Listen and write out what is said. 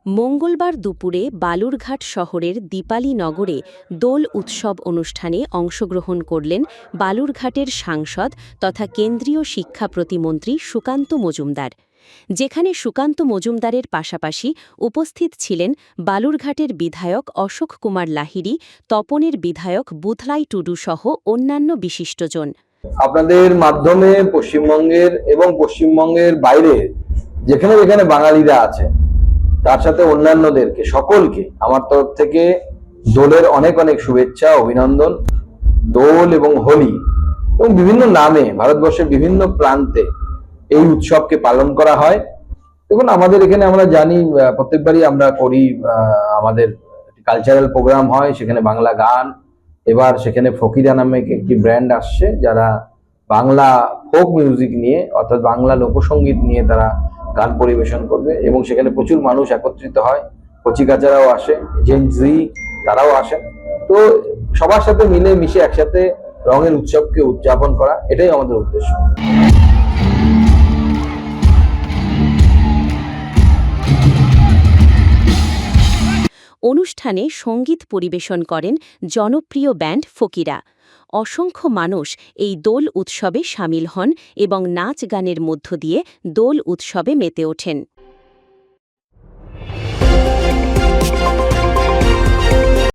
মঙ্গলবার দুপুরে বালুরঘাট শহরের দীপালি নগরে দোল উৎসব অনুষ্ঠানে অংশগ্রহণ করলেন বালুরঘাটের সাংসদ তথা কেন্দ্রীয় শিক্ষা প্রতিমন্ত্রী সুকান্ত মজুমদার, যেখানে সুকান্ত মজুমদারের পাশাপাশি উপস্থিত ছিলেন বালুরঘাটের বিধায়ক অশোক কুমার লাহিড়ী, তপনের বিধায়ক বুধলাই টুডু সহ অন্যান্য বিশিষ্টজন। আপনাদের মাধ্যমে পশ্চিমবঙ্গের এবং পশ্চিমবঙ্গের বাইরে যেখানে যেখানে বাঙালিরা আছে তার সাথে অন্যান্যদেরকে সকলকে আমার তরফ থেকে দোলের অনেক অনেক শুভেচ্ছা, অভিনন্দন। দোল এবং হোলি এবং বিভিন্ন নামে ভারতবর্ষের বিভিন্ন প্রান্তে এই উৎসবকে পালন করা হয়। দেখুন, আমাদের এখানে আমরা জানি প্রত্যেকবারই আমরা করি, আমাদের কালচারাল প্রোগ্রাম হয়, সেখানে বাংলা গান। এবার সেখানে ফকিরা নামে একটি ব্র্যান্ড আসছে, যারা বাংলা ফোক মিউজিক নিয়ে অর্থাৎ বাংলা লোকসঙ্গীত নিয়ে তারা গান পরিবেশন করবে এবং সেখানে প্রচুর মানুষ একত্রিত হয়। কচিকাচারাও আসে, জেনজি তারাও আসেন। তো সবার সাথে মিলে মিশে একসাথে রঙের উৎসবকে উদযাপন করা, এটাই আমাদের উদ্দেশ্য। অনুষ্ঠানে সঙ্গীত পরিবেশন করেন জনপ্রিয় ব্যান্ড ফকিরা। অসংখ্য মানুষ এই দোল উৎসবে সামিল হন এবং নাচ গানের মধ্য দিয়ে দোল উৎসবে মেতে ওঠেন।